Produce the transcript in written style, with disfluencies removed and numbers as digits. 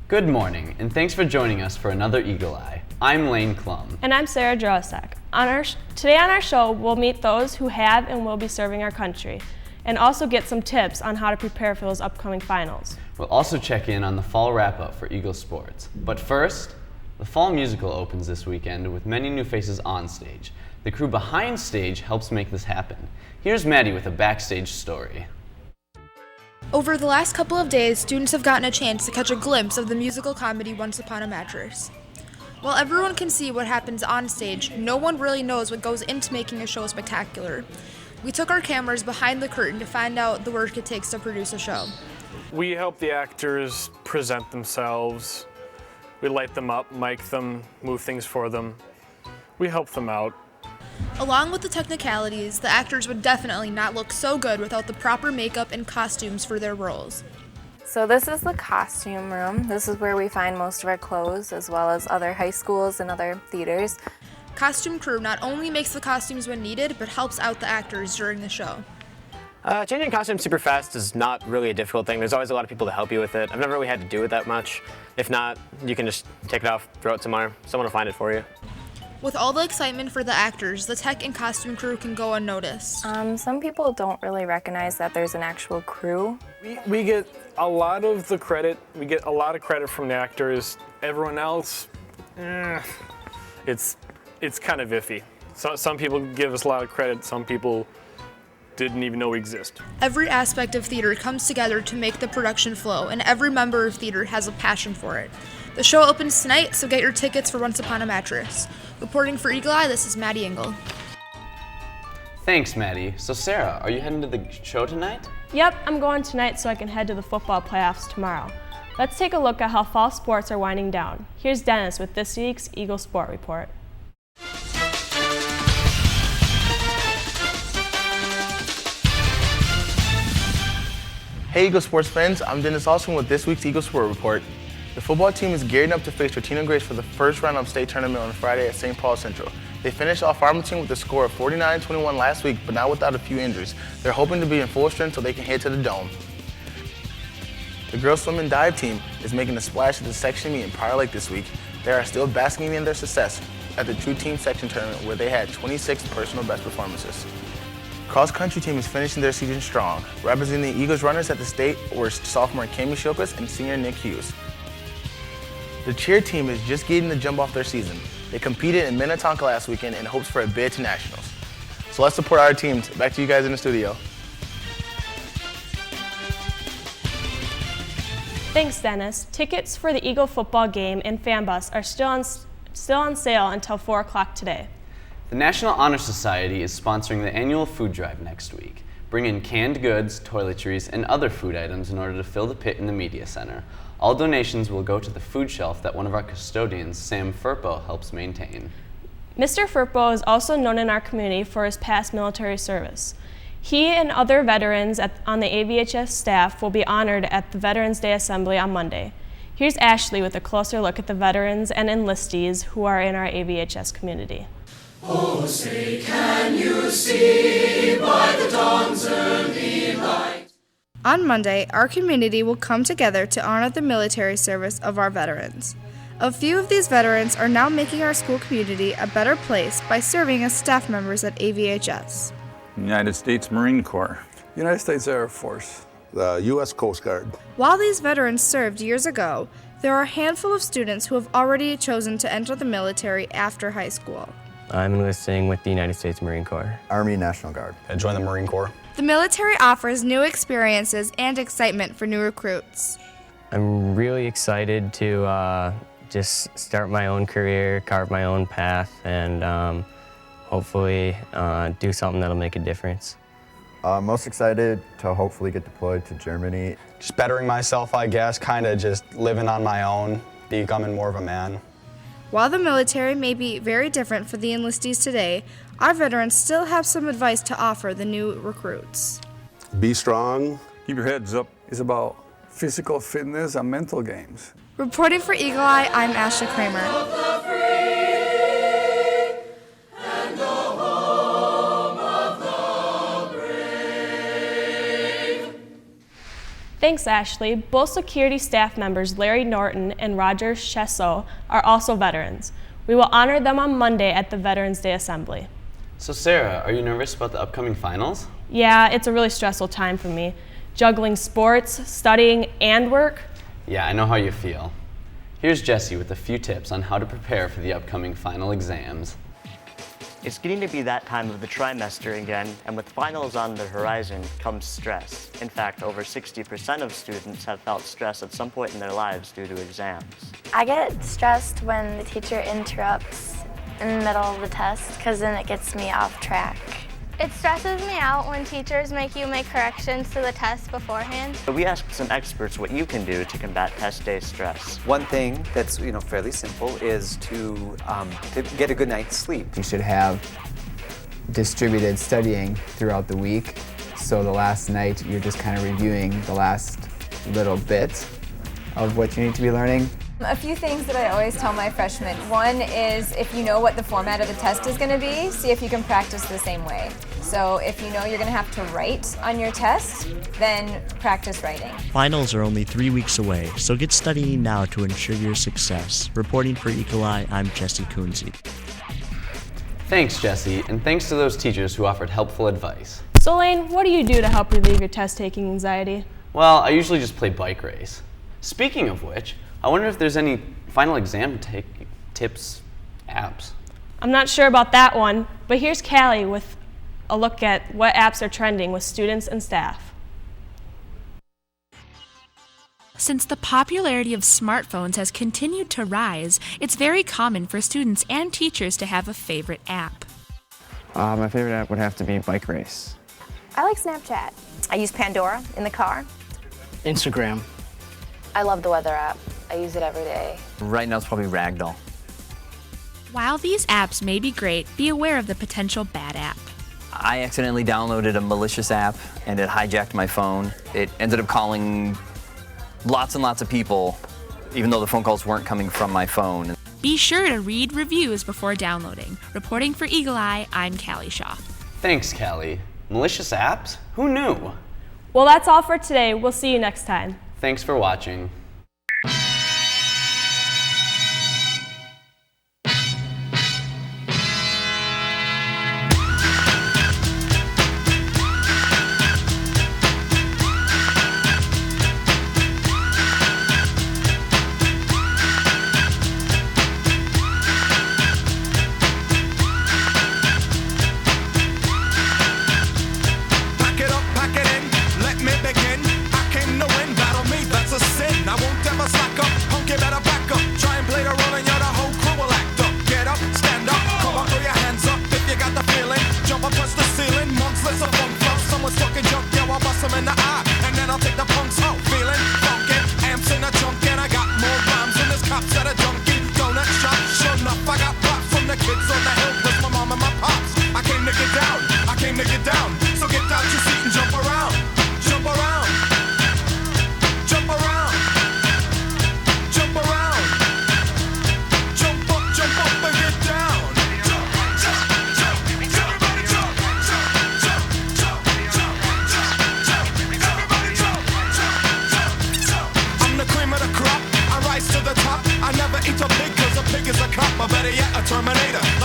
Good morning, and thanks for joining us for another EaglEye. I'm Lane Klum. And I'm Sarah Drosek. Today on our show, we'll meet those who have and will be serving our country, and also get some tips on how to prepare for those upcoming finals. We'll also check in on the fall wrap-up for Eagle sports. But first, the fall musical opens this weekend with many new faces on stage. The crew behind stage helps make this happen. Here's Maddie with a Backstage story. Over the last couple of days, students have gotten a chance to catch a glimpse of the musical comedy Once Upon a Mattress. While everyone can see what happens on stage, no one really knows what goes into making a show spectacular. We took our cameras behind the curtain to find out the work it takes to produce a show. We help the actors present themselves. We light them up, mic them, move things for them. We help them out. Along with the technicalities, the actors would definitely not look so good without the proper makeup and costumes for their roles. So this is the costume room. This is where we find most of our clothes, as well as other high schools and other theaters. Costume crew not only makes the costumes when needed, but helps out the actors during the show. Changing costumes super fast is not really a difficult thing. There's always a lot of people to help you with it. I've never really had to do it that much. If not, you can just take it off, throw it somewhere. Someone will find it for you. With all the excitement for the actors, the tech and costume crew can go unnoticed. Some people don't really recognize that there's an actual crew. We get a lot of the credit. We get a lot of credit from the actors. Everyone else, it's kind of iffy. So, some people give us a lot of credit. Some people didn't even know we exist. Every aspect of theater comes together to make the production flow, and every member of theater has a passion for it. The show opens tonight, so get your tickets for Once Upon a Mattress. Reporting for EaglEye, this is Maddie Engel. Thanks, Maddie. So Sarah, are you heading to the show tonight? Yep, I'm going tonight so I can head to the football playoffs tomorrow. Let's take a look at how fall sports are winding down. Here's Dennis with this week's Eagle Sport Report. Hey Eagle Sports fans, I'm Dennis Austin with this week's Eagle Sport Report. The football team is gearing up to face Tortino Grace for the first round of state tournament on Friday at St. Paul Central. They finished off Farmington with a score of 49-21 last week, but not without a few injuries. They're hoping to be in full strength so they can head to the Dome. The girls swim and dive team is making a splash at the section meet in Prior Lake this week. They are still basking in their success at the True Team section tournament where they had 26 personal best performances. Cross country team is finishing their season strong. Representing the Eagles runners at the state were sophomore Cami Shokas and senior Nick Hughes. The cheer team is just getting the jump off their season. They competed in Minnetonka last weekend in hopes for a bid to nationals. So let's support our teams. Back to you guys in the studio. Thanks, Dennis. Tickets for the Eagle football game and fan bus are still on sale until 4 o'clock today. The National Honor Society is sponsoring the annual food drive next week. Bring in canned goods, toiletries, and other food items in order to fill the pit in the media center. All donations will go to the food shelf that one of our custodians, Sam Furpo, helps maintain. Mr. Furpo is also known in our community for his past military service. He and other veterans on the AVHS staff will be honored at the Veterans Day Assembly on Monday. Here's Ashley with a closer look at the veterans and enlistees who are in our AVHS community. Oh, say, can you see by the dawn's early light? On Monday, our community will come together to honor the military service of our veterans. A few of these veterans are now making our school community a better place by serving as staff members at AVHS. United States Marine Corps. United States Air Force. The U.S. Coast Guard. While these veterans served years ago, there are a handful of students who have already chosen to enter the military after high school. I'm enlisting with the United States Marine Corps. Army National Guard. I joined the Marine Corps. The military offers new experiences and excitement for new recruits. I'm really excited to just start my own career, carve my own path, and hopefully do something that'll make a difference. Most excited to hopefully get deployed to Germany. Just bettering myself, I guess, kind of just living on my own, becoming more of a man. While the military may be very different for the enlistees today, our veterans still have some advice to offer the new recruits. Be strong. Keep your heads up. It's about physical fitness and mental games. Reporting for EaglEye, I'm Ashley Kramer. Thanks, Ashley. Both security staff members Larry Norton and Roger Chesso are also veterans. We will honor them on Monday at the Veterans Day Assembly. So Sarah, are you nervous about the upcoming finals? Yeah, it's a really stressful time for me. Juggling sports, studying, and work. Yeah, I know how you feel. Here's Jesse with a few tips on how to prepare for the upcoming final exams. It's getting to be that time of the trimester again, and with finals on the horizon comes stress. In fact, over 60% of students have felt stress at some point in their lives due to exams. I get stressed when the teacher interrupts in the middle of the test, because then it gets me off track. It stresses me out when teachers make you make corrections to the test beforehand. So we asked some experts what you can do to combat test day stress. One thing that's fairly simple is to get a good night's sleep. You should have distributed studying throughout the week, so the last night you're just kind of reviewing the last little bit of what you need to be learning. A few things that I always tell my freshmen. One is, if you know what the format of the test is going to be, see if you can practice the same way. So if you know you're going to have to write on your test, then practice writing. Finals are only 3 weeks away, so get studying now to ensure your success. Reporting for EaglEye, I'm Jesse Coonsey. Thanks, Jesse, and thanks to those teachers who offered helpful advice. So Lane, what do you do to help relieve your test-taking anxiety? Well, I usually just play bike race. Speaking of which, I wonder if there's any final exam tips, apps. I'm not sure about that one, but here's Callie with a look at what apps are trending with students and staff. Since the popularity of smartphones has continued to rise, it's very common for students and teachers to have a favorite app. My favorite app would have to be Bike Race. I like Snapchat. I use Pandora in the car. Instagram. I love the weather app. I use it every day. Right now it's probably Ragdoll. While these apps may be great, be aware of the potential bad app. I accidentally downloaded a malicious app and it hijacked my phone. It ended up calling lots and lots of people, even though the phone calls weren't coming from my phone. Be sure to read reviews before downloading. Reporting for EaglEye, I'm Callie Shaw. Thanks, Callie. Malicious apps? Who knew? Well, that's all for today. We'll see you next time. Thanks for watching. Terminator.